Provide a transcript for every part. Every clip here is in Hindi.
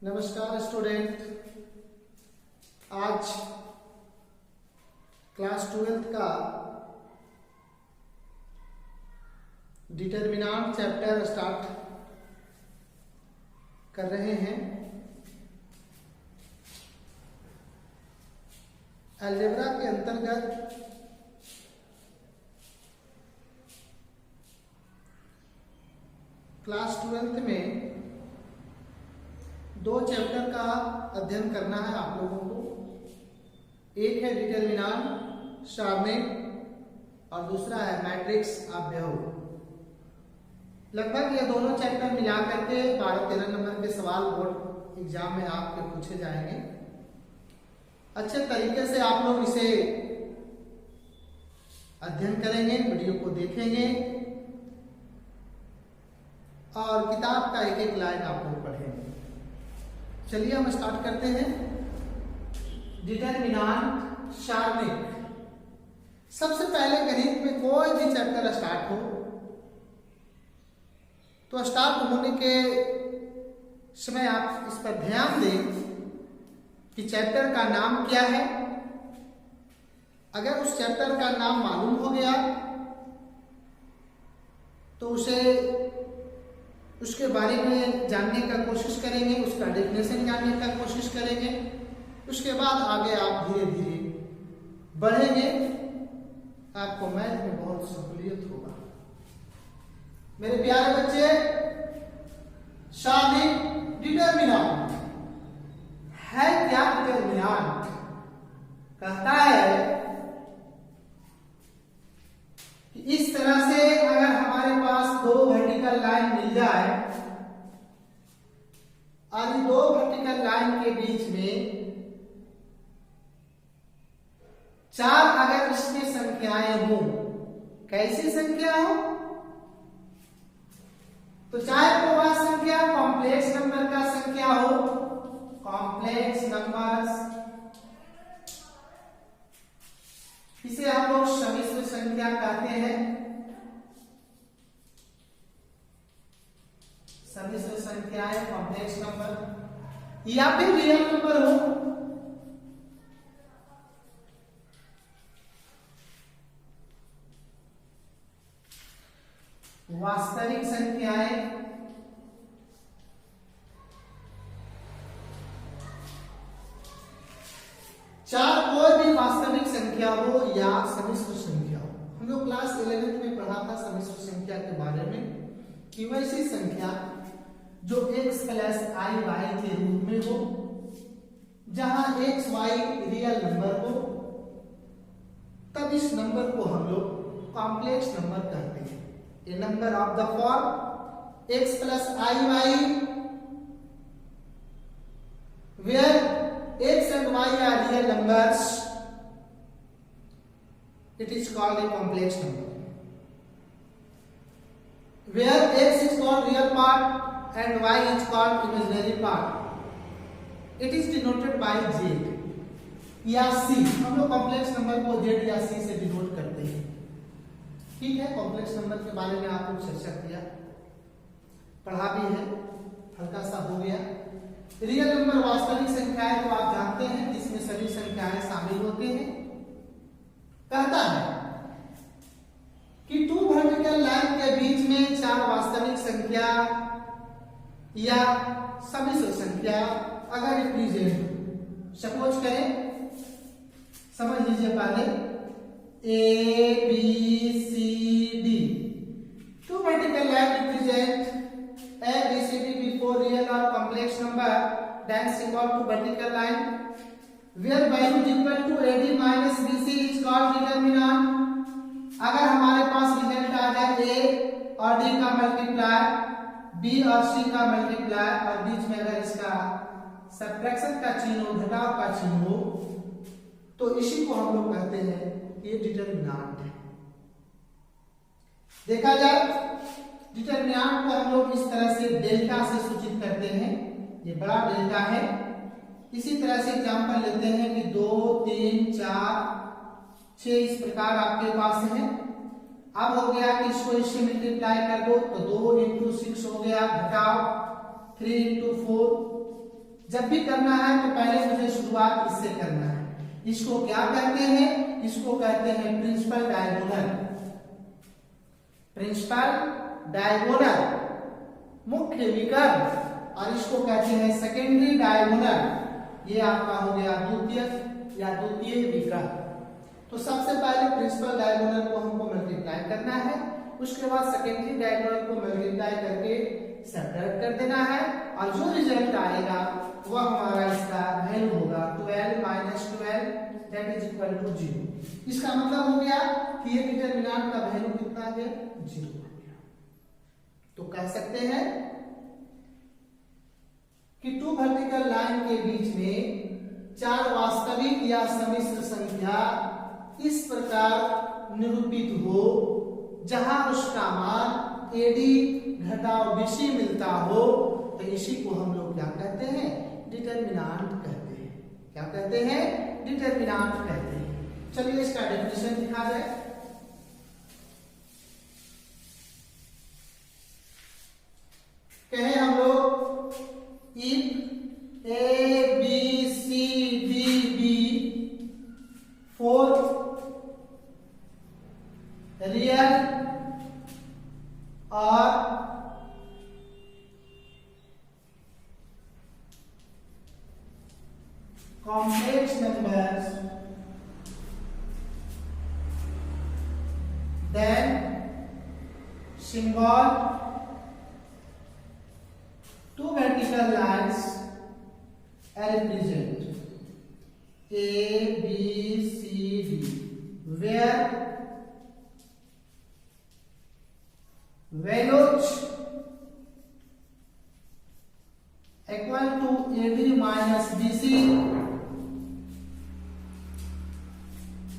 नमस्कार स्टूडेंट। आज क्लास 12th का डिटरमिनेंट चैप्टर स्टार्ट कर रहे हैं। अलजेब्रा के अंतर्गत क्लास 12th में दो चैप्टर का अध्ययन करना है आप लोगों को। एक है डिटरमिनेंट सारणिक और दूसरा है मैट्रिक्स अवयव। लगभग ये दोनों चैप्टर मिला करके 12-13 नंबर के सवाल बोर्ड एग्जाम में आपके पूछे जाएंगे। अच्छे तरीके से आप लोग इसे अध्ययन करेंगे, वीडियो को देखेंगे और किताब का एक एक लाइन आप लोग पढ़ेंगे। चलिए हम स्टार्ट करते हैं। डिटरमिनेंट सारणिक। सबसे पहले गणित में कोई भी चैप्टर स्टार्ट हो तो स्टार्ट होने के समय आप इस पर ध्यान दें कि चैप्टर का नाम क्या है। अगर उस चैप्टर का नाम मालूम हो गया तो उसके बारे में जानने का कोशिश करेंगे, उसका डेफिनेशन जानने का कोशिश करेंगे। उसके बाद आगे आप धीरे धीरे बढ़ेंगे, आपको मैथ में बहुत सहूलियत होगा। मेरे प्यारे बच्चे, सारणिक डिटरमिनेंट है क्या? डिटरमिनेंट कहता है कि इस तरह से अगर हमारे पास दो वर्टिकल लाइन मिल जाए और इन दो वर्टिकल लाइन के बीच में चार अगर इसमें संख्याएं हो, कैसी संख्या हो? तो चाहे वो वह संख्या कॉम्प्लेक्स नंबर का संख्या हो, कॉम्प्लेक्स नंबर्स, इसे आप लोग समिश्र संख्या कहते हैं। समिश्र संख्याएं कॉम्प्लेक्स नंबर या फिर रियल नंबर हो। वास्तविक संख्याएं, चार कोई भी वास्तविक संख्या हो या समिश्र संख्या हो। हम लोग क्लास 11th में पढ़ा था समिश्र संख्या के बारे में कि वैसी संख्या जो x प्लस i y के रूप में हो, जहां x y रियल नंबर हो, तब इस नंबर को हम लोग कॉम्प्लेक्स नंबर कहते हैं। A number of the form x plus i y where x and y are real numbers, it is called a complex number. Where x is called real part and y is called imaginary part, it is denoted by z या c। हम लोग कॉम्प्लेक्स नंबर को z या c से डिनोट करते हैं। ठीक है, कॉम्प्लेक्स नंबर के बारे में आप लोग चर्चा किया, पढ़ा भी है, हल्का सा हो गया। रियल नंबर वास्तविक संख्याएं तो आप जानते हैं, इसमें सभी संख्याएं शामिल होते हैं। कहता है कि टू वर्टिकल लाइन के बीच में चार वास्तविक संख्या या समिश्र संख्या अगर रिप्रेजेंट, सपोज करें, समझ लीजिए पहले A B C D. Two vertical line represent A, B, C, D before real or complex number, then symbol to vertical line where value is equal to AD minus BC is called determinant। अगर हमारे पास रिजल्ट आ जाए A और D का मल्टीप्लाई, B और C का मल्टीप्लाई और बीच में अगर इसका सब्ट्रैक्शन का चिन्ह हो, घटाव का चिन्ह हो, तो इसी को हम लोग कहते हैं ये डिटरमिनेंट है। देखा जाए डिटरमिनेंट को हम लोग इस तरह से डेल्टा से सूचित करते हैं। ये बड़ा डेल्टा है। इसी तरह से एग्जांपल लेते हैं कि 2, 3, 4, 6 इस प्रकार आपके पास है। अब हो गया कि इसको इससे मल्टीप्लाई कर दो तो 2 × 6 हो गया, घटाओ 3 × 4 जब भी करना है तो पहले मुझे शुरुआत इससे करना है। इसको क्या कहते हैं? इसको कहते हैं प्रिंसिपल डायगोनल। प्रिंसिपल डायगोनल मुख्य विकर्ण, और इसको कहते हैं सेकेंडरी डायगोनल। ये आपका हो गया द्वितीय या द्वितीय विकर्ण। तो सबसे पहले प्रिंसिपल डायगोनल को हमको मल्टीप्लाई करना है, उसके बाद सेकेंडरी डायगोनल को मल्टीप्लाई करके सब्ट्रैक्ट कर देना है, और जो रिजल्ट आएगा वह हमारा इसका वैल्यू होगा 12 minus 12 that is equal to 0। इसका मतलब हो गया कि ये डिटरमिनेंट का वैल्यू कितना है? 0 हो गया। तो कह सकते हैं कि टू वर्टिकल लाइन के बीच में चार वास्तविक या सम्मिश्र संख्या इस प्रकार निरूपित हो जहां उसका मान एडी घटाव बीसी मिलता हो, तो इसी को हम लोग क्या कहते हैं? डिटरमिनेंट कहते हैं। क्या कहते हैं? डिटरमिनेंट कहते हैं। चलिए इसका डेफिनेशन लिखा जाए। कहें हम लोग if A B C D B 4 real और complex numbers, then symbol two vertical lines are represent A, B, C, D, where values equal to AB minus BC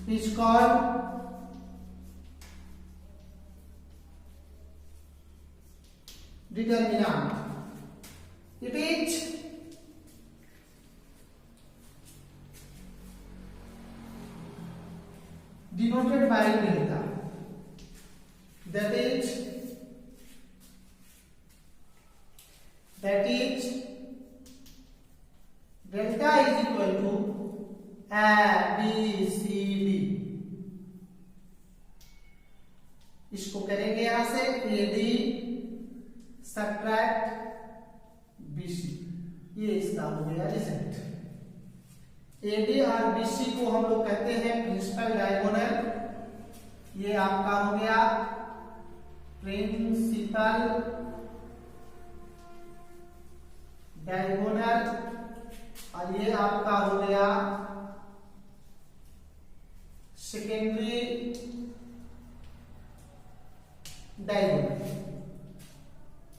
is called determinant. It is denoted by delta. That is delta is equal to A, B, C, D। इसको करेंगे यहां से AD सब्ट्रैक्ट BC, ये इसका हो गया रिजल्ट। AD और BC को हम लोग कहते हैं प्रिंसिपल डायगोनल। ये आपका हो गया प्रिंसिपल डायगोनल, और ये आपका हो गया सेकेंडरी डायगोनल।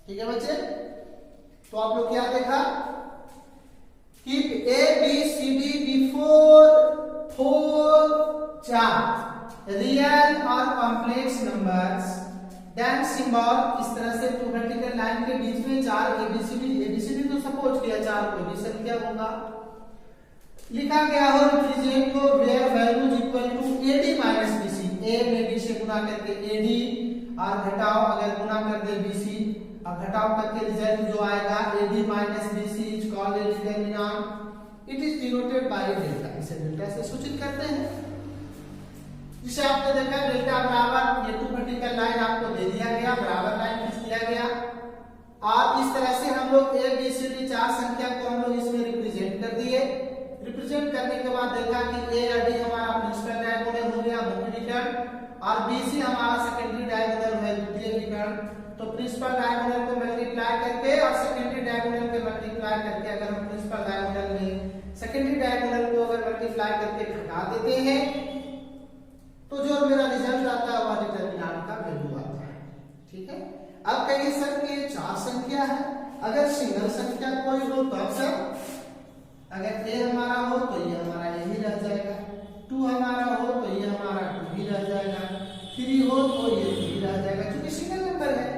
ठीक है बच्चे? तो आप लोग क्या देखा कि A B C D before 4 चार रियल और कॉम्प्लेक्स नंबर्स, देन सिंबल इस तरह से टू वर्टिकल लाइन के बीच में चार एबीसीडी तो सपोज किया चार कोई भी संख्या होगा, लिखा गया हो रिप्रेजेंट को where values equal to AD minus BC. A में बी से गुना करके एडी और घटाओ अगर गुना कर दे बीसी और घटाओ करके रिजल्ट जो आएगा AD minus BC is called a determinant. It is denoted by delta. इसे डेल्टा से सूचित करते हैं। जिसे आपने देखा डेल्टा बराबर ये टू वर्टिकल लाइन आपको दे दिया गया, बराबर लाइन खींच दिया गया, और इस तरह से हम लोग ए बी सी डी चार संख्या को हम लोग इसमें रिप्रेजेंट कर दिए। रिप्रेजेंट करने के बाद देखा कि ए और डी हमारा प्रिंसिपल डायगोनल हो गया मुख्य विकर्ण, और बीसी हमारा सेकेंडरी डायगोनल है द्वितीय विकर्ण। तो प्रिंसिपल डायगोनल को मल्टीप्लाई करके और सेकेंडरी डायगोनल को मल्टीप्लाई करके अगर हम प्रिंसिपल डायगोनल में सेकेंडरी डायगोनल को अगर मल्टीप्लाई करके घटा देते हैं तो जो मेरा रिजल्ट आता है वह डिटरमिनेंट का वैल्यू आता है। ठीक है? अब कहिए सर कि ये चार संख्या है, अगर सिंगल संख्या कोई हो तो सर अगर ए हमारा हो तो ये हमारा यही रह जाएगा, 2 हमारा हो तो ये हमारा 2 ही रह जाएगा, 3 हो तो ये 3 रह जाएगा, क्योंकि सिंगल नंबर है,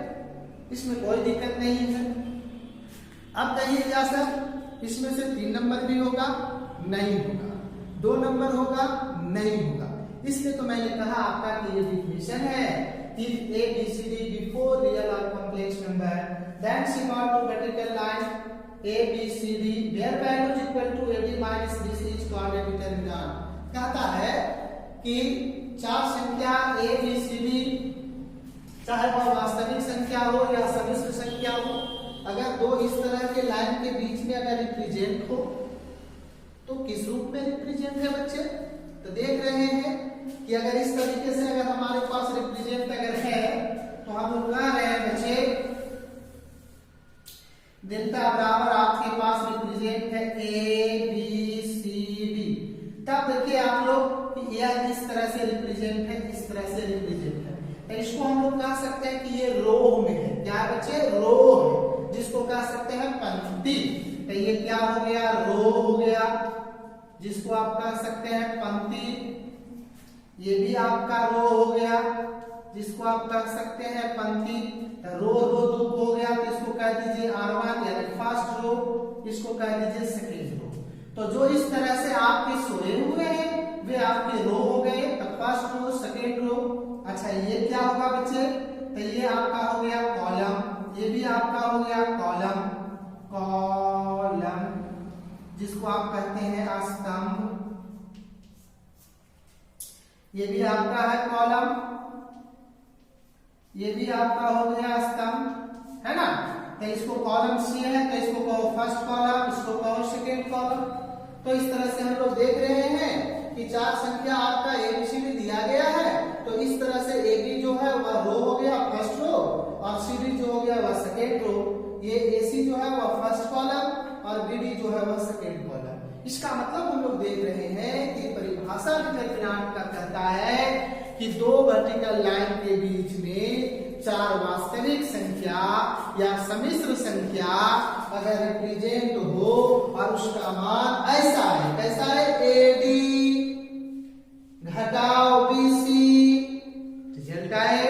इसमें कोई दिक्कत नहीं है। अब कहिए क्या सर इसमें से 3 नंबर भी होगा? नहीं होगा। 2 नंबर होगा? नहीं होगा। इसलिए तो मैंने कहा आपका कि ये डिफिनेशन है if A B C D before real or complex number then symbol to vertical line A B C D where value is equal to AD minus BC is called a determinant. कहता है कि चार संख्या ए बी सी डी चाहे वह वास्तविक संख्या हो या समिश्र संख्या हो, अगर दो इस तरह के लाइन के बीच में अगर रिप्रेजेंट हो तो किस रूप में रिप्रेजेंट है बच्चे? तो देख रहे हैं कि अगर इस तरीके से अगर हमारे पास रिप्रेजेंट अगर है तो हम लोग कह रहे हैं बच्चे डेल्टा बराबर आपके पास रिप्रेजेंट है ए बी सी डी। तब देखिए आप लोग कि यह इस तरह से रिप्रेजेंट है, इस तरह से रिप्रेजेंट है, तो इसको हम लोग कह सकते हैं कि ये रो में है। क्या है बच्चे? रो है, जिसको कह सकते हैं पंक्ति। तो ये क्या हो गया? रो हो गया, जिसको आप कह सकते हैं पंक्ति। ये भी आपका रो हो गया, जिसको आप कह सकते हैं पंक्ति। रो रो दो हो गया, तो इसको कह दीजिए R1 यानी फर्स्ट रो, इसको कह दीजिए सेकेंड रो। तो जो इस तरह से आपके सोए हुए हैं वे आपके रो हो गए, तो फर्स्ट रो सेकेंड रो। अच्छा ये क्या होगा बच्चे? तो ये आपका हो गया कॉलम, ये भी आपका हो गया कॉलम, कॉलम जिसको आप कहते हैं स्तंभ। ये भी आपका है कॉलम, ये भी आपका हो गया स्तंभ, है ना? तो इसको कॉलम सी है तो इसको कहो फर्स्ट कॉलम, इसको कहो सेकेंड कॉलम। तो इस तरह से हम लोग देख रहे हैं कि चार संख्या आपका ABCD दिया गया है, तो इस तरह से AB जो है वह रो हो गया फर्स्ट रो, और CD जो हो गया वह सेकेंड रो। ये AC जो है वह फर्स्ट कॉलम और BD जो है वह सेकेंड कॉलम। इसका मतलब हम लोग देख रहे हैं कि परिभाषा डिटरमिनेंट का कहता है कि दो वर्टिकल लाइन के बीच में चार वास्तविक संख्या या समिश्र संख्या अगर रिप्रेजेंट हो और उसका मान ऐसा है, कैसा है? AD घटाओ BC, रिजल्ट आए,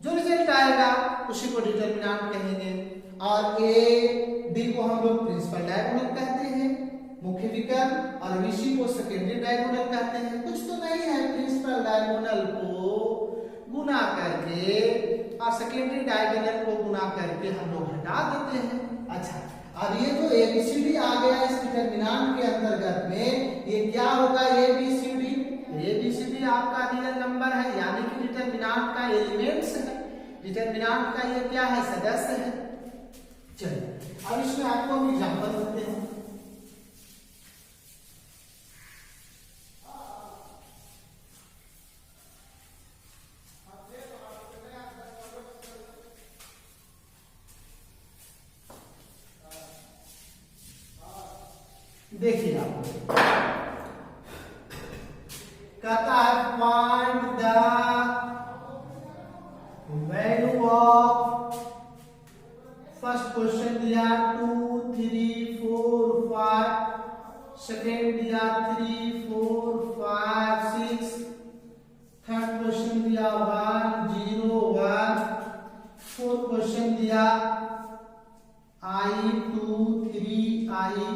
जो रिजल्ट आएगा उसी को डिटरमिनेंट कहेंगे। और AD को हम लोग प्रिंसिपल डायगोनल कहते हैं, मुख्य विकर्ण, और BC को सेकेंडरी डायगोनल कहते हैं। कुछ तो नहीं है, प्रिंसिपल डायगोनल को गुना करके और सेकेंडरी डायगोनल को गुना करके हम लोग हटा देते हैं। अच्छा, अब ये जो ABCD आ गया इस डिटरमिनेंट के अंतर्गत में, ये क्या होगा? ABCD, ABCD आपका रियल नंबर है, यानी कि डिटरमिनेंट का एलिमेंट्स है, डिटरमिनेंट का ये क्या है? सदस्य है। चलिए अब इसमें आपको हम एग्जांपल देते हैं। देखिए आप कहता है find the value of, first question दिया 2 3 4 5, सेकेंड दिया 3 4 5 6, थर्ड क्वेश्चन दिया 1 0 1, फोर्थ क्वेश्चन दिया I 2 3 I,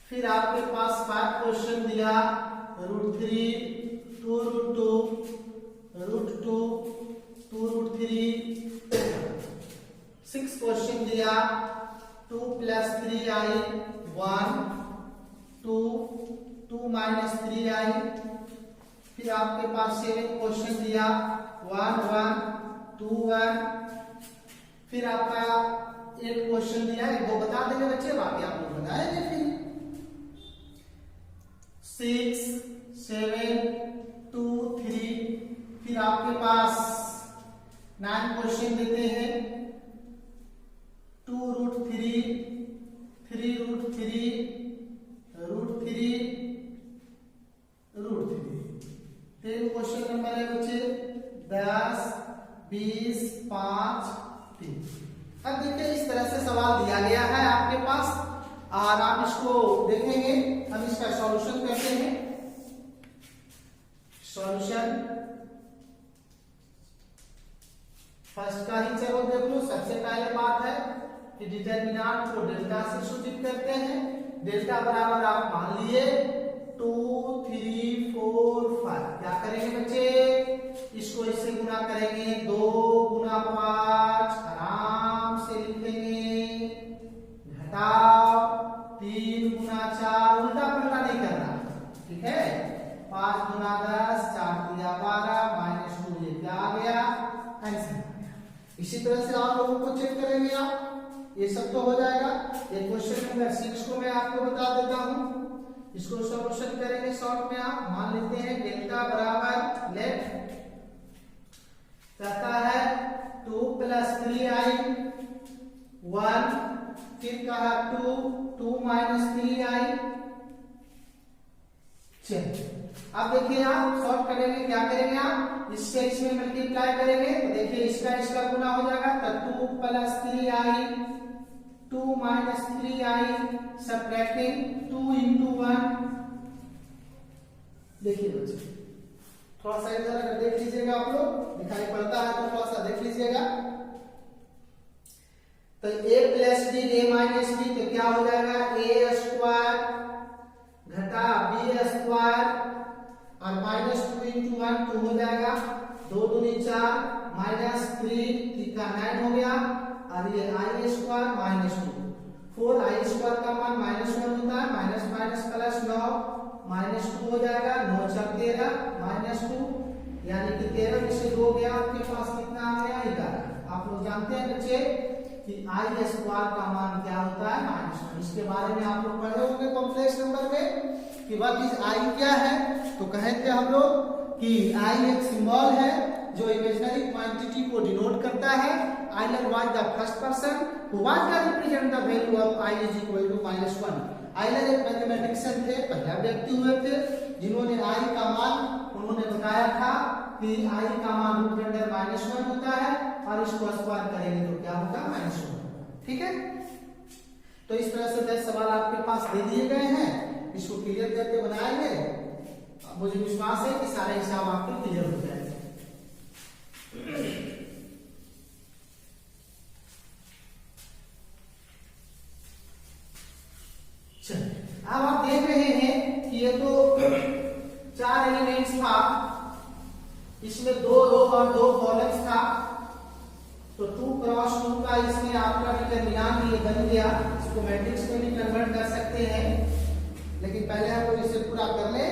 फिर आपके पास 5 क्वेश्चन दिया √3 2 √2 √2 2 √3, 6 क्वेश्चन दिया 2 + 3i 1 2 2 - 3i, फिर आपके पास 7 क्वेश्चन दिया 1 1 2 1, फिर आपका 8 क्वेश्चन दिया, एक दो बता देंगे बच्चे, बाकी आप लोग बताएंगे। फिर 6 7 2 3, फिर आपके पास 9 क्वेश्चन देते हैं 2 √3 3 √3 √3 √3। 10 क्वेश्चन नंबर है बच्चे 10 20 5 3। अब देखिए इस तरह से सवाल दिया गया है आपके पास, और आप इसको देखेंगे। हम इसका सॉल्यूशन करते हैं। सॉल्यूशन फर्स्ट का ही चलो देख लो। सबसे पहले बात है कि डिटरमिनेंट को डेल्टा से सूचित करते हैं। डेल्टा बराबर आप मान लिए 2 3 4 5। क्या करेंगे बच्चे? इसको इससे गुना करेंगे, 2 × 5 आराम से लिखेंगे 3 गुना 4, उल्टा पलटा नहीं करना, ठीक है। 5 गुना 10, 4 दिया 12, -2 ये क्या आ गया, आंसर। इसी तरह से आप लोगों को चेक करेंगे आप, ये सब तो हो जाएगा। ये क्वेश्चन नंबर 6 को मैं आपको बता देता हूं, इसको सॉल्यूशन करेंगे शॉर्ट में। आप मान लेते हैं डेल्टा बराबर लेट कहता है 2 + 3i 1, फिर कहा 2 - 3i। चलिए अब देखिए आप सॉल्व करेंगे, क्या करेंगे आप, इससे इसमें मल्टीप्लाई करेंगे तो देखिए इसका गुना हो जाएगा, तो 2 + 3i 2 - 3i सबट्रैक्टिंग 2 × 1। देखिए बच्चे थोड़ा सा इधर अगर देख लीजिएगा, आप लोग दिखाई पड़ता है तो थोड़ा सा देख लीजिएगा। तो a + b a - b तो क्या हो जाएगा, a² घटा b² और -2 × 1 2 हो जाएगा, 2 दूनी 4 -3 का 9 हो गया, और ये i² -2 4 i² का मान -1 होता है, माइनस +9 -2 हो जाएगा, 9 × 13 -2 यानी कि 13 में से 2 गया, आपके पास कितना आ गया, 11। आप लोग जानते हैं बच्चे कि i² का मान क्या होता है, -1। इसके बारे में आप लोग पढ़े होंगे कॉम्प्लेक्स नंबर में कि व्हाट इज i क्या है। तो कहे थे हम लोग कि i एक सिंबल है जो इमेजिनरी क्वांटिटी को डिनोट करता है। Euler was the first person who was the represent the value of i = -1। Euler एक मैथमेटिशियन थे, पहला व्यक्ति हुए थे जिन्होंने i का मान उन्होंने बताया था कि i का मान √1 होता है, और इसको स्क्वायर करेंगे तो क्या होगा, -1। ठीक है, तो इस तरह से 10 सवाल आपके पास दे दिए गए हैं, इसको क्लियर करके बनाएंगे। मुझे विश्वास है कि सारे हिसाब आपके क्लियर हो जाएंगे। अब आप देख रहे हैं कि ये तो 4 एलिमेंट्स था, इसमें 2 रो और 2 कॉलम्स था, तो 2 × 2 का इसमें आपका डिटरमिनेंट ये बन गया। इसको मैट्रिक्स में भी कन्वर्ट कर सकते हैं, लेकिन पहले हम लोग इसे पूरा कर ले।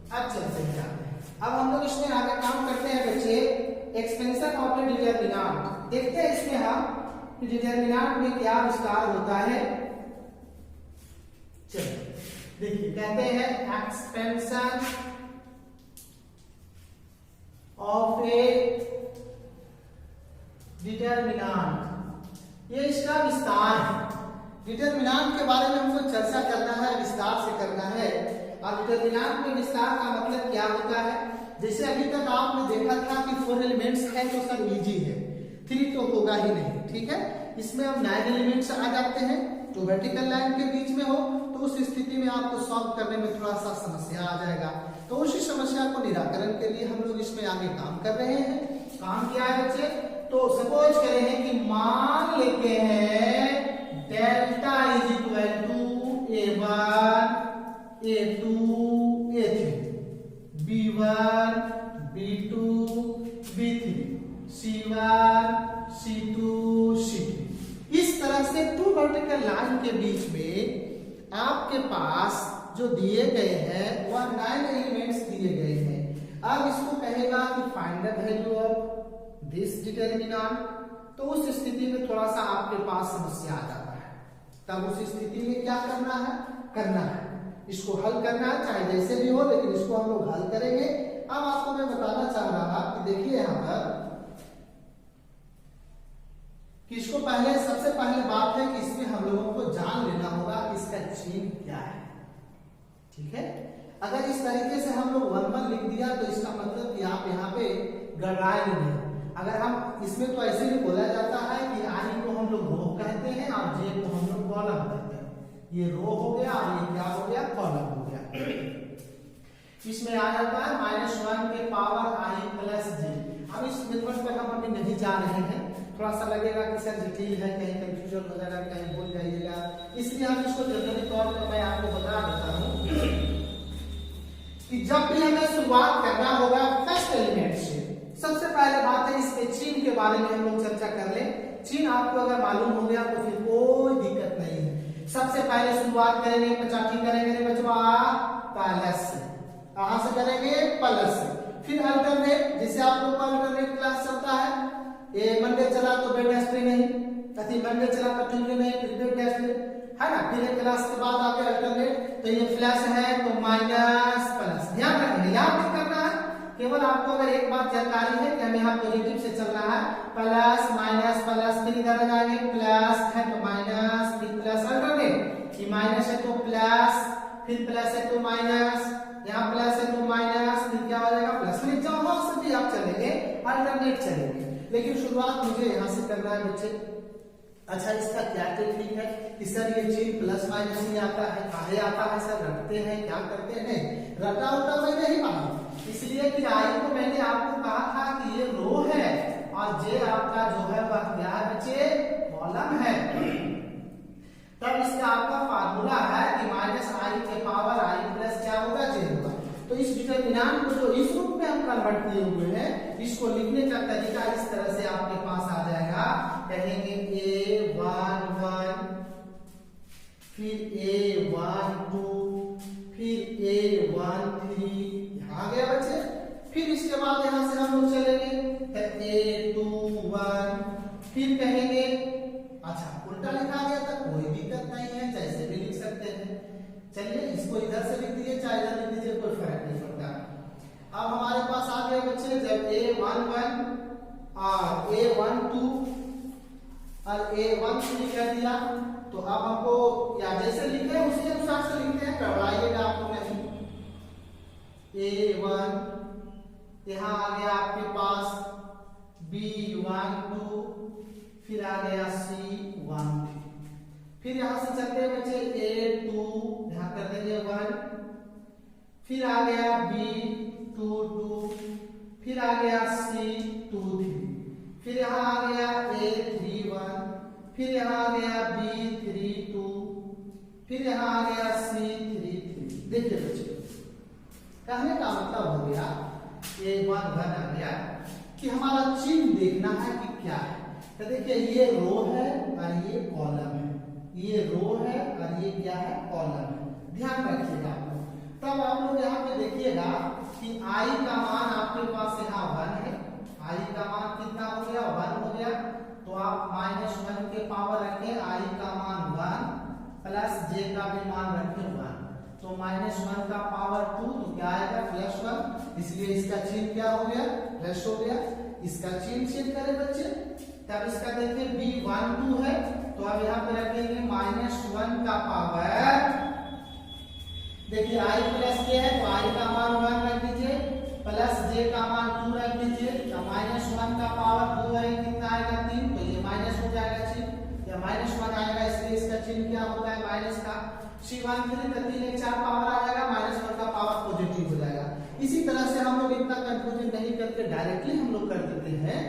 अब चलते हैं, अब हम लोग इसमें आगे काम करते हैं बच्चे, एक्सपेंशन ऑफ द डिटरमिनेंट। देखते हैं इसमें हम कि डिटरमिनेंट में क्या विस्तार होता है। चलिए देखिए, कहते हैं एक्सपेंशन ऑफ ए डिटरमिनेंट, ये इसका विस्तार है। डिटरमिनेंट के बारे में हमको चर्चा करना है, विस्तार से करना है। और डिटरमिनेंट में विस्तार का मतलब क्या होता है, जैसे अभी तक आपने देखा था कि 4 एलिमेंट्स है तो सब इजी है, 3 तो होगा ही नहीं। ठीक है, इसमें अब 9 एलिमेंट्स आ जाते हैं जो वर्टिकल लाइन के बीच में हो, तो उस स्थिति में आपको सॉल्व करने में थोड़ा सा समस्या आ जाएगा। तो उसी समस्या को निराकरण के लिए हम लोग इसमें आगे काम कर रहे हैं। काम क्या है बच्चे, तो सपोज करें हैं कि मान लेते हैं delta = a1 a2 a3 b1 b2 b3 c1 c2 c3। इस तरह से 2 वर्टिकल लाइन के बीच में आपके पास जो दिए गए हैं वह 9 एलिमेंट्स दिए गए हैं। अब इसको कहेगा कि find the value of this determinant, तो उस स्थिति में थोड़ा सा आपके पास समस्या आ जाता है। तब उस स्थिति में क्या करना है इसको हल करना है, चाहे जैसे भी हो, लेकिन इसको हम लोग हल करेंगे। अब आपको मैं बताना चाह रहा कि देखिए यहां पर कि इसको सबसे पहले बात है कि इसमें हम लोगों को जान लेना होगा कि इसका चिन्ह क्या है। ठीक है, अगर इस तरीके से हम लोग 1 लिख दिया तो इसका मतलब कि आप यहाँ पे गड़बड़ाएंगे नहीं। अगर हम इसमें तो ऐसे भी बोला जाता है कि आई को हम लोग रो कहते हैं और जे को हम लोग कॉलम कहते हैं। ये रो हो गया और ये क्या हो गया, कॉलम हो गया। इसमें आ जाता है -1 के पावर i + j। अब इस मेथड पर हम अभी नहीं जा रहे हैं, थोड़ा सा लगेगा कि सर जटिल है, कहीं कंफ्यूजन हो जाएगा, कहीं भूल जाइएगा, इसलिए हम इसको जनरली तौर पर मैं आपको बता देता हूँ कि जब भी हमें शुरुआत करना होगा फर्स्ट एलिमेंट से, सबसे पहले बात है इसके चिन्ह के बारे में हम लोग चर्चा कर ले। चिन्ह आपको अगर मालूम हो गया तो फिर कोई दिक्कत नहीं है। सबसे पहले शुरुआत करेंगे पचाठी करेंगे बच्चों प्लस से, कहां से करेंगे प्लस से। फिर अल्टरनेट, जैसे आप लोग का अल्टरनेट क्लास चलता है, ये मंडे चला तो वेडनेसडे नहीं, कभी मंडे चला तो ट्यूसडे नहीं, फिर वेडनेसडे, है ना। फिर एक क्लास के बाद आके अल्टरनेट, तो ये प्लस है तो माइनस प्लस, ध्यान रखना, याद नहीं करना है। केवल आपको अगर एक बात जानकारी है कि हमें यहाँ पॉजिटिव से चलना है, प्लस माइनस प्लस, फिर इधर लगाएंगे प्लस है तो माइनस, फिर प्लस अल्टरनेट, ये माइनस है तो प्लस, फिर प्लस है तो माइनस, यहाँ प्लस है तो माइनस, फिर क्या हो जाएगा प्लस। फिर जहां से भी आप चलेंगे अल्टरनेट चलेंगे, लेकिन शुरुआत मुझे यहाँ से करना है बच्चे। अच्छा, इसका क्या टेक्निक है कि सर ये चिन्ह प्लस माइनस ही आता है, काहे आता है सर, रखते हैं क्या करते हैं, रटा उटा मैं नहीं मालूम, इसलिए कि आई को मैंने आपको कहा था कि ये रो है और जे आपका जो है वह क्या है बच्चे, कॉलम है। तब इसका आपका फार्मूला है कि माइनस आई के पावर आई प्लस क्या होगा, जे होगा। तो इस डिटरमिनेंट को जो इस रूप में हम कन्वर्ट किए हुए हैं, इसको लिखने का तरीका इस तरह से आपके पास आ जाएगा, कहेंगे A11, फिर A12, फिर A13, आ गया बच्चे। फिर इसके बाद यहां से हम लोग चलेंगे A21, फिर कहेंगे, अच्छा उल्टा लिखा गया था, कोई दिक्कत नहीं है, जैसे भी लिख सकते हैं। चलिए इसको इधर से लिख दीजिए, चाहे इधर लिख दीजिए, कोई फर्क नहीं पड़ता। अब हमारे पास आ गया बच्चे, जब A11 और A12 और A13 कर दिया, तो अब हमको या जैसे लिखे उसी अनुसार से लिखते हैं, घबराइएगा आपको नहीं। A1, यहाँ आ गया आपके पास B12, फिर आ गया C13, फिर यहां से चलते हैं बच्चे A2, यहां कर देंगे 1, फिर आ गया B22, फिर आ गया C23, फिर यहां आ गया A31, फिर यहां आ गया B32, फिर यहां आ गया C33। देखिए बच्चे, कहने का मतलब हो गया A11 आ गया कि हमारा चिन्ह देखना है कि क्या है। तो देखिए ये रो है और ये कॉलम है, ये रो है और ये क्या है, कॉलम है, ध्यान रखिएगा आप लोग। तब आप लोग यहाँ पे देखिएगा कि आई का मान आपके पास यहाँ 1 है, आई का मान कितना हो गया, 1 हो गया, तो आप -1 के पावर रखें, आई का मान 1 प्लस जे का भी मान रखें 1, तो -1 का पावर 2, तो क्या आएगा +1, इसलिए इसका चिन्ह क्या हो गया, प्लस हो गया। इसका चिन्ह चेक करें बच्चे, तब इसका देखिए B12 है, तो अब यहाँ पे रखेंगे -1 का पावर, देखिए i प्लस के है तो i का मान 1 रख दीजिए, प्लस j का मान 2 रख दीजिए, तो -1 का पावर 2 है, कितना आएगा 3, तो ये माइनस हो जाएगा चिन्ह, या -1 आएगा, इसलिए इसका चिन्ह क्या होता है माइनस का। C13 का 3 1 4 पावर आ जाएगा, -1 का पावर पॉजिटिव हो जाएगा। इसी तरह से हम लोग इतना कंफ्यूजन नहीं करके डायरेक्टली हम लोग कर देते हैं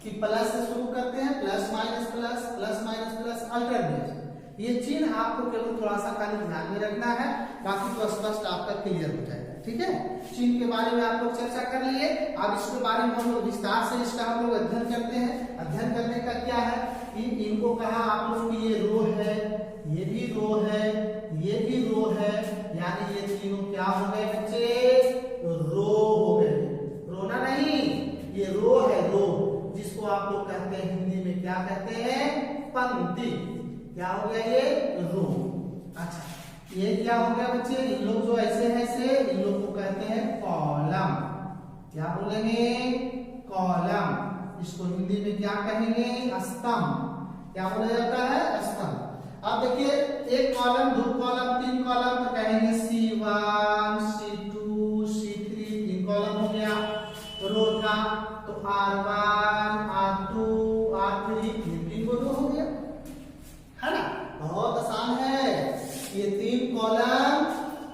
कि प्लस से शुरू करते हैं, plus minus plus, plus minus plus, alternate. ये चिन्ह आपको केवल थोड़ा सा खाली ध्यान में रखना है, बाकी तो स्पष्ट आपका क्लियर हो जाएगा, ठीक है। चिन्ह के बारे में आप लोग चर्चा कर लिए, अब इसके बारे में हम लोग विस्तार से इसका हम लोग अध्ययन करते हैं। अध्ययन करने का क्या है कि इनको कहा आप लोग की ये रो है, ये भी रो है, ये भी रो है, यानी ये तीनों क्या हो गए बच्चे, रो हो गए, रोना नहीं, ये रो है, रो, जिसको आप लोग कहते हैं हिंदी में क्या कहते हैं, पंक्ति। क्या हो गया ये, रो। अच्छा ये क्या हो गया बच्चे, इन लोग जो ऐसे हैं से, इन लोग को कहते हैं कॉलम। क्या बोलेंगे, कॉलम। इसको हिंदी में क्या कहेंगे, स्तंभ। क्या बोला जाता है, स्तंभ। अब देखिए एक कॉलम, दो कॉलम, तीन कॉलम, तो कहेंगे C1 C2 C3, 3 कॉलम हो गया। रो था तो R1 R2 R3, तीन को रो हो गया, है ना, बहुत आसान है। ये 3 कॉलम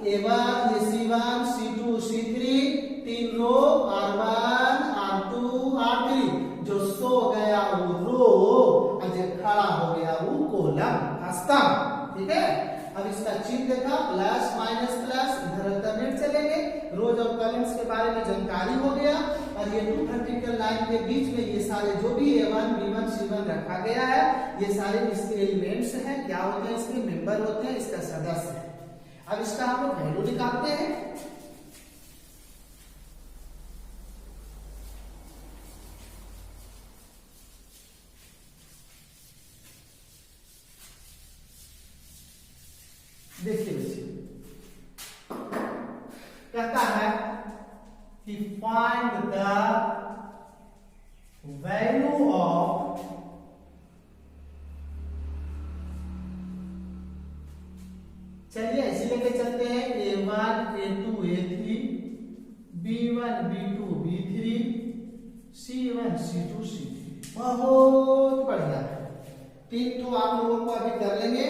A1 ये C1 C2 C3, 3 रो R1 R2 R3, जो सो गया वो रो और जो खड़ा हो गया वो कॉलम, स्तंभ, ठीक है। अब इसका चिन्ह देखा, प्लस माइनस प्लस, इधर अल्टरनेट चलेंगे, रोज और कॉलम्स के बारे में जानकारी हो गया। और ये 2 वर्टिकल लाइन के बीच में ये सारे जो भी A1 B1 C1 रखा गया है, ये सारे इसके एलिमेंट्स हैं, क्या होते हैं, इसके मेंबर होते हैं, इसका सदस्य है। अब इसका हम लोग वैल्यू निकालते हैं। देखिए बच्चे, कहता है कि फाइंड द वैल्यू ऑफ चलिए ऐसे लेके चलते हैं A1 A2 A3 B1 B2 B3 C1 C2 C3। बहुत बढ़िया, 3 तो आप लोगों को अभी कर लेंगे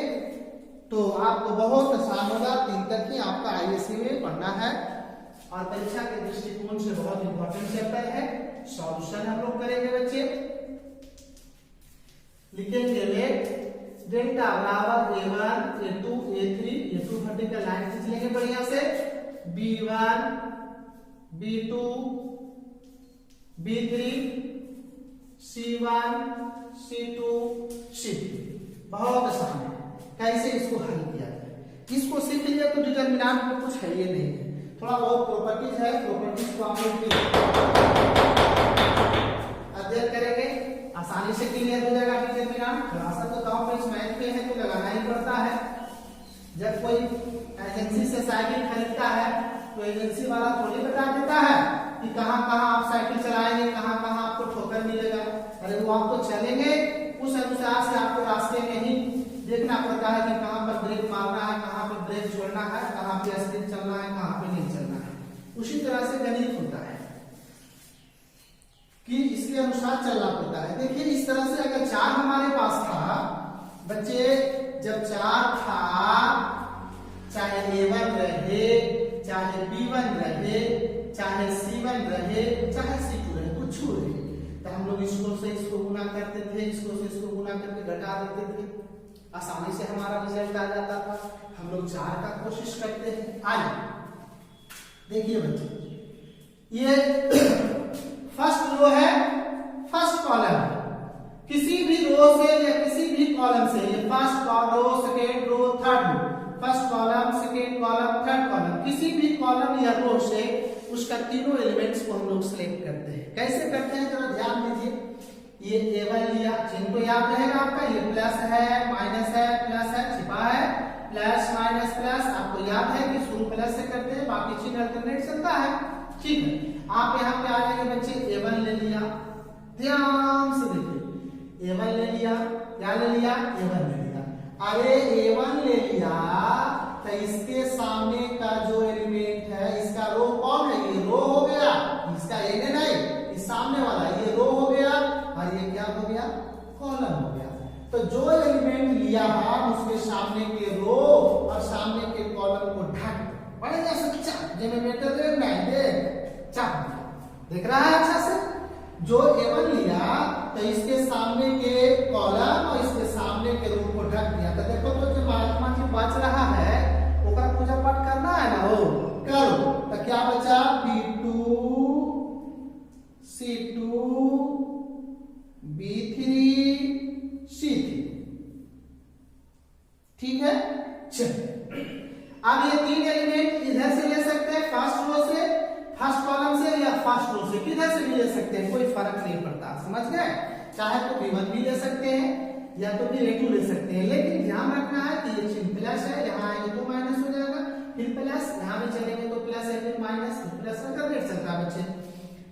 तो आपको बहुत आसान होगा। 3 तक ही आपका आईएससी में पढ़ना है और परीक्षा के दृष्टिकोण से बहुत इंपॉर्टेंट चैप्टर है। सॉल्यूशन हम लोग करेंगे बच्चे, लिखेंगे लेट डेल्टा बराबर A1 A2 A3, ये 2 वर्टिकल लाइन खींच लेंगे बढ़िया से, B1 B2 B3 C1 C2 C3। बहुत आसान है। कैसे इसको हल किया जाए, इसको सीख लिया तो डिटरमिनेंट में कुछ है ये नहीं है, थोड़ा बहुत प्रॉपर्टीज है, प्रॉपर्टीज को आप लोग अध्ययन करेंगे, आसानी से क्लियर हो जाएगा डिटरमिनेंट। थोड़ा सा तो गांव में मैथ में है तो लगाना ही पड़ता है। जब कोई एजेंसी से साइकिल खरीदता है तो एजेंसी वाला थोड़ी बता देता है कि कहाँ कहाँ आप साइकिल चलाएंगे, कहाँ कहाँ आपको ठोकर मिलेगा। अरे वो आप तो चलेंगे, उस अनुसार से आपको रास्ते में ही देखना पड़ता है कि कहां पर ब्रेक मारना है, कहां पर ब्रेक छोड़ना है, कहां पे स्पीड चलना है, कहां पे नहीं चलना है। उसी तरह से गणित होता है कि इसके अनुसार चलना पड़ता है। देखिए इस तरह से अगर 4 हमारे पास था बच्चे, जब 4 था, चाहे A1 रहे, चाहे B1 रहे, चाहे C1 रहे, चाहे C2 रहे, कुछ रहे, तो हम लोग इसको से इसको गुना करते थे, इसको से इसको गुना करके घटा देते थे, आसानी से हमारा रिजल्ट आ जाता था। हम लोग 4 का कोशिश करते हैं। आइए देखिए बच्चे, ये फर्स्ट रो है, फर्स्ट कॉलम, किसी भी रो से या किसी भी कॉलम से, ये first row, second row, third row, first column, second column, third column, किसी भी कॉलम या रो से उसका तीनों एलिमेंट्स को हम लोग सिलेक्ट करते हैं। कैसे करते हैं जरा ध्यान दीजिए। ये A1 लिया, चिन्ह तो याद रहेगा आपका, ये प्लस है, माइनस है, प्लस है, छिपा है, प्लस माइनस प्लस, आपको याद है कि शुरू प्लस से करते हैं, बाकी चिन्ह अल्टरनेट चलता है। ठीक है, आप यहाँ पे आ जाएंगे बच्चे, A1 ले लिया, ध्यान से देखिए, A1 ले लिया, क्या ले लिया, A1 ले लिया। अरे A1 ले लिया तो इसके सामने का जो एलिमेंट है, इसका रो कौन है, ये रो हो गया, इसका ये नहीं, इस सामने वाला ये रो हो गया और ये क्या हो गया, कॉलम हो गया। तो जो एलिमेंट लिया हम उसके सामने के रो और सामने के कॉलम को ढक बढ़िया से चाप, जनरेटर दे नहीं दे चाप, देख रहा है अच्छा से। जो A1 लिया तो इसके सामने के कॉलम और इसके सामने के रो को ढक दिया। तो देखो तो जो महात्मा जी बच रहा है ओकरा पूजा पाठ करना है ना, हो करो। तो क्या बचा, B2 C2 B3 C3। ठीक है, चलिए अब ये 3 एलिमेंट इधर से ले सकते हैं, फर्स्ट रो से, फर्स्ट कॉलम से या फर्स्ट रो से, किधर से भी ले सकते हैं, कोई फर्क नहीं पड़ता, समझ गए। चाहे तो B1 भी ले सकते हैं या तो फिर A2 ले सकते हैं, लेकिन ध्यान रखना है कि ये चिन्ह प्लस है, यहाँ आएंगे तो माइनस हो जाएगा, फिर प्लस, यहाँ भी चलेंगे तो प्लस है, फिर माइनस, फिर प्लस का रेट चलता है बच्चे।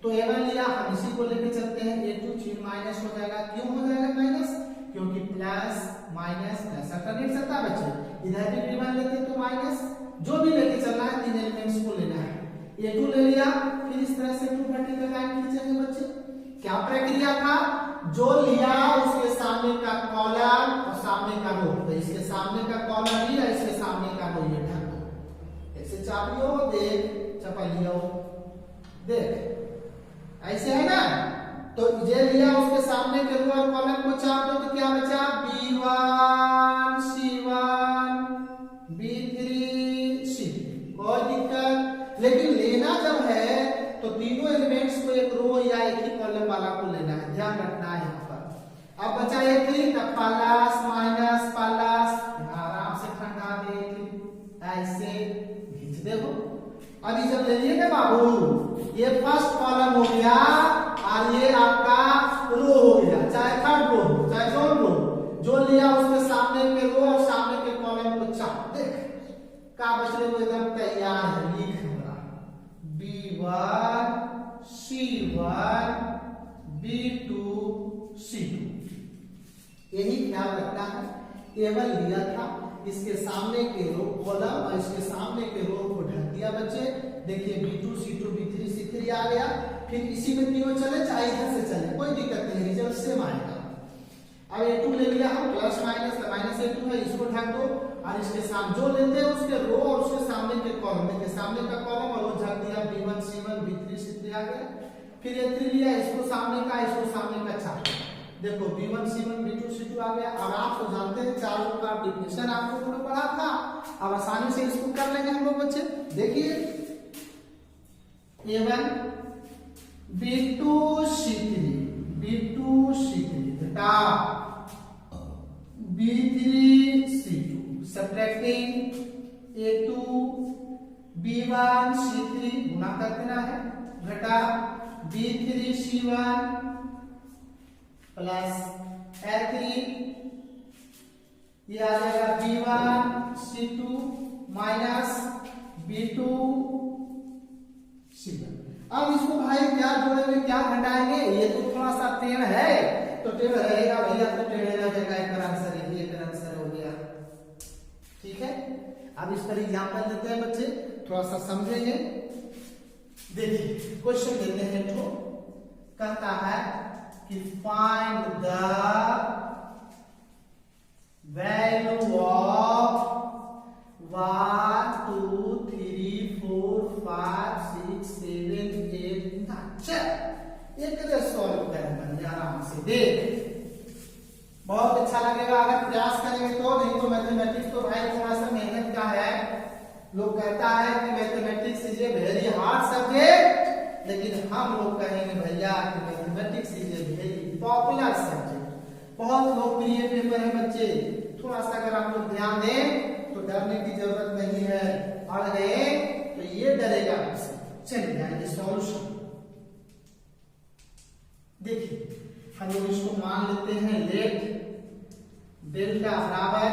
तो A1 लिया, हम इसी को लेके चलते हैं, A2 चिन्ह माइनस हो जाएगा। क्यों हो जाएगा माइनस, क्योंकि प्लस माइनस प्लस का रेट चलता है बच्चे। इधर भी B1 लेते तो माइनस, जो भी लेके चलना है 3 एलिमेंट्स को लेना है। A2 ले लिया, फिर इस तरह से 2 वर्टिकल लाइन खींचेंगे बच्चे। क्या प्रक्रिया था, जो लिया उसके सामने का कॉलम और सामने का रो, तो इसके सामने का कॉलम लिया, इसके सामने का रो ये ढक दो, ऐसे चाप लियो, देख चपा लियो, देख ऐसे है ना। तो ये लिया उसके सामने के रो और कॉलम को चाप दो, तो क्या बचा, B1 C1 यही ख्याल रखना है। टेबल लिया था, इसके सामने के रो कॉलम और इसके सामने के रो को ढक दिया बच्चे। देखिए B2 C2 B3 C3 आ गया, फिर इसी में तीनों चले चाहे इधर से चले कोई दिक्कत नहीं, रिजल्ट सेम आएगा। अब A2 ले लिया हम, प्लस माइनस तो माइनस A2 है, इसको ढक दो और इसके सामने जो लेते हैं उसके रो और उसके सामने के कॉलम, देखिए सामने का कॉलम और वो ढक दिया B1 C1 B3 C3 आ गया। फिर A3 लिया, इसको सामने का इसको सामने का चार, देखो B1 C1 B2 C2 आ गया। अब आप तो जानते हैं चारों का डिफिनेशन आपको पूरा पढ़ा था, अब आसानी से इसको कर लेंगे हम लोग बच्चे। देखिए A1 B2 C3 घटा B3 C2 subtracting A2 B1 C3 गुना कर देना है, घटा B3 C1 प्लस A3 ये आ जाएगा B1 C2 minus B2 C1। अब इसको भाई क्या जोड़ेंगे क्या घटाएंगे, ये तो थोड़ा सा टेढ़ है तो टेढ़ रहेगा भैया, तो टेढ़े ना जगह एक आंसर है, एक आंसर हो गया। ठीक है, अब इस पर एग्जांपल देते हैं बच्चे, थोड़ा सा समझेंगे। देखिए क्वेश्चन देते हैं, तो कहता है कि फाइंड द वैल्यू ऑफ 1 2 3 4 5 6 7 8 9। एक सॉल्व करेंगे आराम से, देख बहुत अच्छा लगेगा अगर प्रयास करेंगे तो। नहीं तो मैथमेटिक्स तो भाई थोड़ा सा मेहनत का है, लोग कहता है कि mathematics is a very hard subject, लेकिन हम लोग कहेंगे भैया कि mathematics is a very popular subject, बहुत लोकप्रिय पेपर है बच्चे। थोड़ा सा अगर आप लोग ध्यान दें तो डरने की जरूरत नहीं है, अड़ गए तो ये डरेगा। चलिए आइए सॉल्यूशन देखिए, हम लोग इसको मान लेते हैं लेट डेल्टा बराबर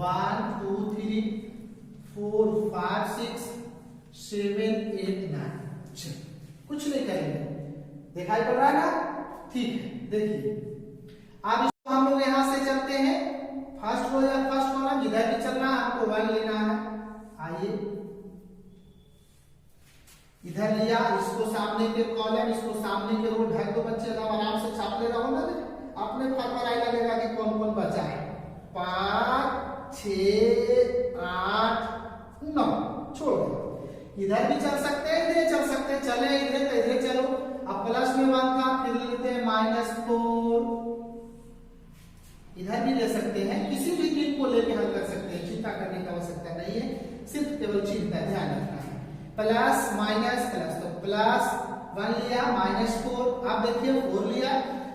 1 2 3 4 5 6 7 8 9। कुछ नहीं करेंगे, दिखाई पड़ रहा है ना, ठीक है। देखिए अब इसको हम लोग यहां से चलते हैं, फर्स्ट रो या फर्स्ट कॉलम इधर भी चलना है, आपको 1 लेना है। आइए इधर लिया, इसको सामने के कॉलम इसको सामने के रो ढक दो बच्चे, एकदम आराम से छाप ले रहो ना, अपने पर आई लगेगा कि कौन कौन बचा है। 5 6 8 9 छोड़ दो, इधर भी चल सकते हैं इधर चल सकते हैं, चले इधर तो इधर चलो। अब प्लस में 1 था, फिर लेते हैं -4, इधर भी ले सकते हैं, किसी भी चीज को लेके हल कर सकते हैं, चिंता करने की आवश्यकता नहीं है, सिर्फ केवल चिंता ध्यान रखना है। प्लस माइनस प्लस, तो प्लस 1 लिया -4, अब देखिए 4 लिया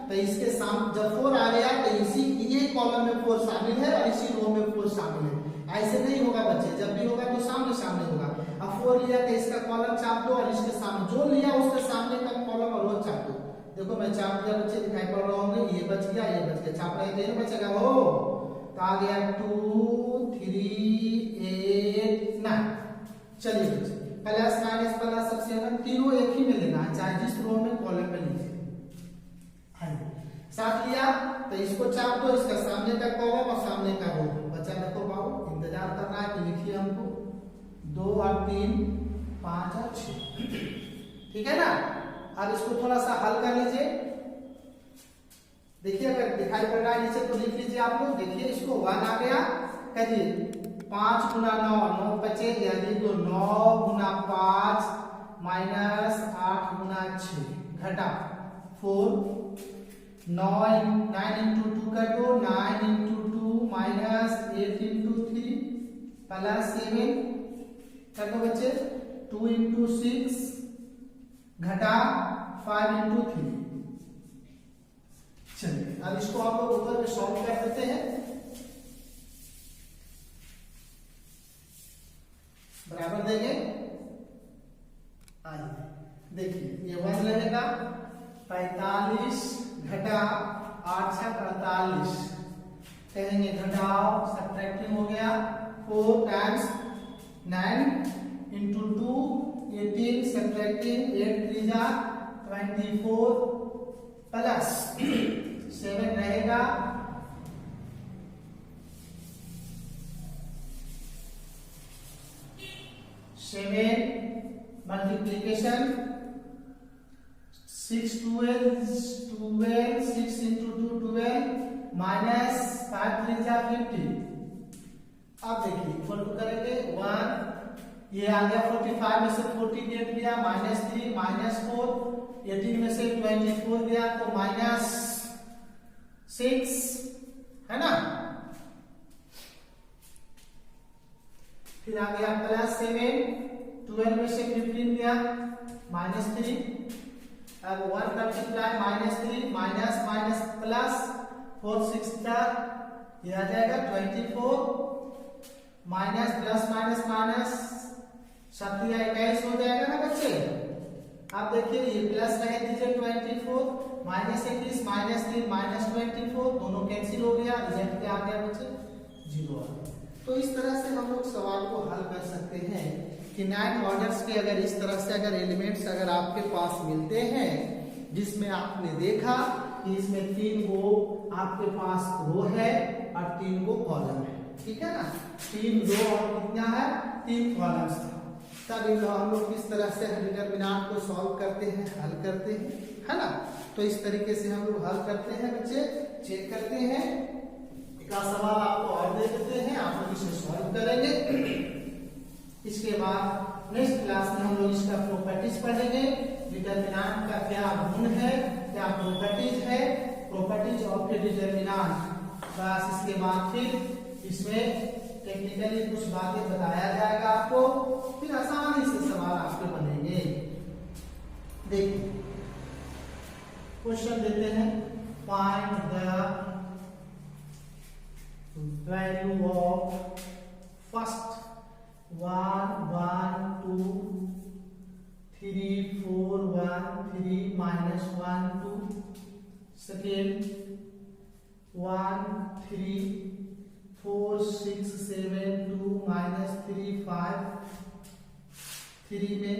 तो इसके सामने जब 4 आ गया तो इसी ये कॉलम में 4 शामिल है और इसी रो में 4 शामिल है। ऐसे नहीं होगा बच्चे, जब भी होगा तो सामने सामने होगा। अब 4 लिया तो इसका कॉलम चाप दो और इसके सामने जो लिया उसके सामने का कॉलम और रो चाप दो। देखो मैं चाप दिया बच्चे, दिखाई पड़ रहा होंगे, ये बच गया ये बच गया, चाप रहे थे बचेगा हो, तो आ गया 2 3 8 9। चलिए बच्चे प्लस माइनस प्लस सबसे अगर तीनों एक ही में लेना है, चाहे जिस रो में कॉलम में लीजिए। साथ लिया तो इसको चाप दो, इसका सामने का कॉलम और सामने का रो। बच्चा देखो बाबू इंतजार करना है तो लिखिए हमको 2 और 3 5 और 6, ठीक है ना। अब इसको थोड़ा सा हल कर लीजिए, देखिए अगर दिखाई पड़ रहा है नीचे तो लिख लीजिए आप लोग। देखिए इसको 1 आ गया, कहिए 5 गुना 9 9 बचे, यानी तो 9 गुना 5 माइनस 8 गुना 6 घटा 4 9 इंटू 2 कर दो, 9 इंटू 2 माइनस 8 इंटू 3 प्लस 7 कर दो बच्चे, 2 इंटू 6 घटा 5 इंटू 3। चलिए अब इसको आप लोग ऊपर में सॉल्व कर देते हैं। बराबर देंगे, आइए देखिए ये 1 रहेगा 45 घटा 8 6 45, कहेंगे घटाओ सब्ट्रैक्टिंग हो गया 4 टाइम्स 9 इंटू 2 18 सब्ट्रैक्टिंग 8 3 जा 24 प्लस 7 रहेगा 7 मल्टीप्लीकेशन 6 12 6 into 2 12 माइनस 5 3 जा 50। अब देखिए इक्वल टू करेंगे 1, ये आ गया 45 में से 48 गया माइनस 3 माइनस 4, 18 में से 24 गया तो माइनस 6 है ना, फिर आ गया प्लस 7, 12 में से 15 गया माइनस 3, अब 1 multiply minus 3 minus minus plus 4 6 का ये आ जाएगा 24 माइनस प्लस माइनस माइनस 7 या 21 हो जाएगा ना बच्चे। अब देखिए ये प्लस रह दीजिए 24 माइनस 21 माइनस 3 माइनस 24 दोनों कैंसिल हो गया, रिजल्ट क्या आ गया बच्चे 0 आ गया। तो इस तरह से हम लोग सवाल को हल कर सकते हैं कि 9 ऑर्डर्स के अगर इस तरह से अगर एलिमेंट्स अगर आपके पास मिलते हैं जिसमें आपने देखा कि इसमें 3 गो आपके पास रो है और 3 गो कॉलम है, ठीक है ना, 3 रो और कितना है 3 कॉलम्स था। तब हम लोग किस तरह से डिटरमिनेंट को सॉल्व करते हैं, हल करते हैं, है ना। तो इस तरीके से हम लोग हल करते हैं बच्चे, चेक करते हैं। एक सवाल आपको और दे देते हैं, आप लोग इसे सॉल्व करेंगे। इसके बाद नेक्स्ट क्लास में हम लोग इसका प्रॉपर्टीज पढ़ेंगे, डिटरमिनेंट का क्या गुण है, क्या प्रॉपर्टीज है, प्रॉपर्टीज ऑफ द डिटरमिनेंट। बस इसके बाद फिर इसमें टेक्निकली कुछ बातें बताया जाएगा आपको, फिर आसानी से सवाल आपके बनेंगे। देखिए क्वेश्चन देते हैं, find the value of first 1 1 2 3 4 1 3 minus 1 2, second 1 3 4 6 7 2 minus 3 5, 3 में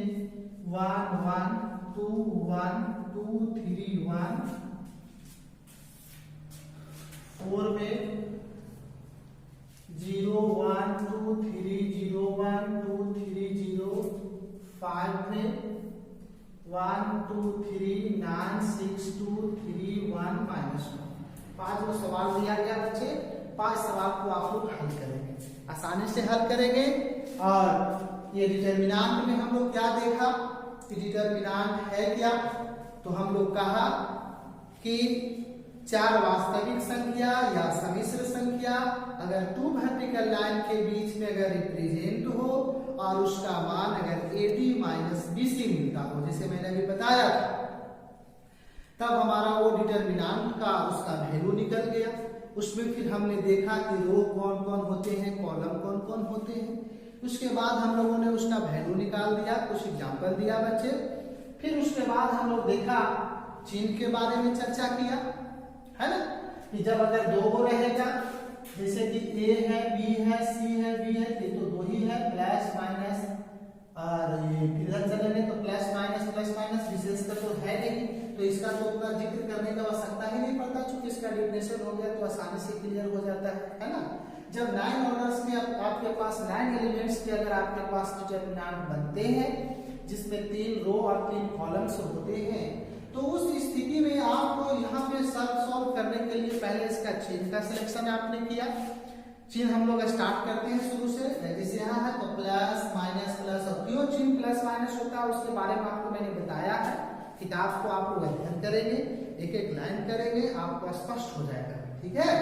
1 1 2 1 2 3 1, 4 में 0 1 2 3 0 1 2 3 0, 5 में 1 2 3 9 6 2 3 1 minus 1। 5 को सवाल दिया गया बच्चे, 5 सवाल को आप लोग हल करेंगे, आसानी से हल करेंगे। और ये डिटरमिनेंट में हम लोग क्या देखा कि डिटरमिनेंट है क्या, तो हम लोग कहा कि 4 वास्तविक संख्या या सम्मिश्र संख्या अगर 2 वर्टिकल लाइन के बीच में अगर रिप्रेजेंट हो और उसका मान अगर AD माइनस BC मिलता हो, जैसे मैंने अभी बताया था, तब हमारा वो डिटरमिनेंट का उसका वैल्यू निकल गया। उसमें फिर हमने देखा कि रो कौन कौन होते हैं, कॉलम कौन कौन होते हैं। उसके बाद हम लोगों ने उसका वैल्यू निकाल दिया, कुछ एग्जांपल दिया बच्चे। फिर उसके बाद हम लोग देखा चिन्ह के बारे में चर्चा किया, है ना, कि जब अगर 2 गो रहेगा, जैसे कि A है B है C है B है, ये तो 2 ही है, प्लस माइनस, और ये इधर चलेंगे तो प्लस माइनस विशेष का तो है नहीं, तो इसका तो उतना जिक्र करने की आवश्यकता ही नहीं पड़ता, चूंकि इसका डिफिनेशन हो गया तो आसानी से क्लियर हो जाता है ना। जब 9 ऑर्डर्स में आपके पास 9 एलिमेंट्स के अगर आपके पास डिटरमिनेंट बनते हैं जिसमें 3 रो और 3 कॉलम्स होते हैं, तो उस स्थिति में आपको यहाँ पे सॉल्व करने के लिए पहले इसका चिन्ह का सिलेक्शन आपने किया। चिन्ह हम लोग स्टार्ट करते हैं शुरू से, जैसे यहाँ है तो प्लस माइनस प्लस, और क्यों चिन्ह प्लस माइनस होता है उसके बारे में आपको मैंने बताया है। किताब को आप लोग अध्ययन करेंगे, एक एक लाइन करेंगे, आपको स्पष्ट हो जाएगा, ठीक है।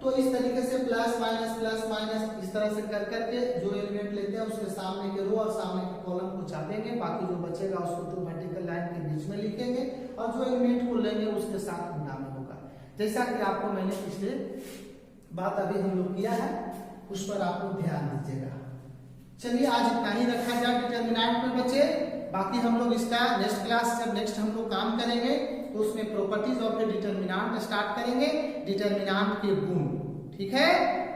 तो इस तरीके से प्लस माइनस इस तरह से कर करके जो एलिमेंट लेते हैं उसके सामने के रो और सामने के कॉलम को छापेंगे, बाकी जो बचेगा उसको 2 वर्टिकल लाइन के बीच में लिखेंगे, और जो एलिमेंट को लेंगे उसके साथ गुणा में होगा। जैसा कि आपको मैंने पिछले बात अभी हम लोग किया है, उस पर आप लोग ध्यान दीजिएगा। चलिए आज इतना ही रखा जाए डिटरमिनेंट में बच्चे, बाकी हम लोग इसका नेक्स्ट क्लास जब नेक्स्ट हम लोग काम करेंगे तो उसमें properties of the determinant start करेंगे, डिटरमिनेंट के गुण, ठीक है।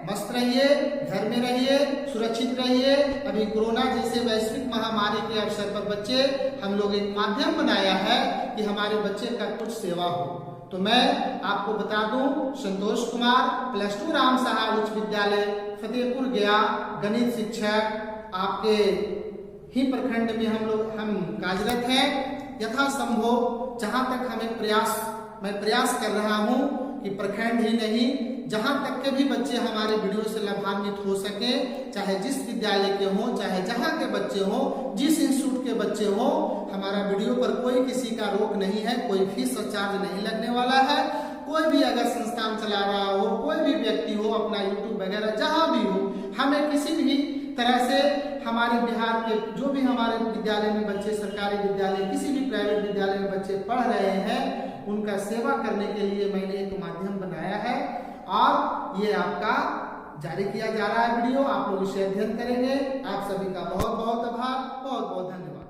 मस्त रहिए, घर में रहिए, सुरक्षित रहिए। अभी कोरोना जैसे वैश्विक महामारी के अवसर पर बच्चे हम लोग एक माध्यम बनाया है कि हमारे बच्चे का कुछ सेवा हो। तो मैं आपको बता दूं, संतोष कुमार +2 राम सहाय उच्च विद्यालय फतेहपुर गया, गणित शिक्षक, आपके ही प्रखंड में हम कार्यरत हैं। यथासंभव जहां तक मैं प्रयास कर रहा हूं कि प्रखंड ही नहीं, जहां तक के भी बच्चे हमारे वीडियो से लाभान्वित हो सके, चाहे जिस विद्यालय के हों, चाहे जहां के बच्चे हों, जिस इंस्टीट्यूट के बच्चे हों, हमारा वीडियो पर कोई किसी का रोक नहीं है, कोई फीस और चार्ज नहीं लगने वाला है। कोई भी अगर संस्थान चला रहा हो, कोई भी व्यक्ति हो, अपना यूट्यूब वगैरह जहां भी हो, हमें किसी भी तरह से हमारे बिहार के जो भी हमारे विद्यालय में बच्चे, सरकारी विद्यालय, किसी भी प्राइवेट विद्यालय में बच्चे पढ़ रहे हैं, उनका सेवा करने के लिए मैंने एक माध्यम बनाया है और ये आपका जारी किया जा रहा है वीडियो। आप लोग इसे अध्ययन करेंगे। आप सभी का बहुत बहुत आभार, बहुत बहुत धन्यवाद।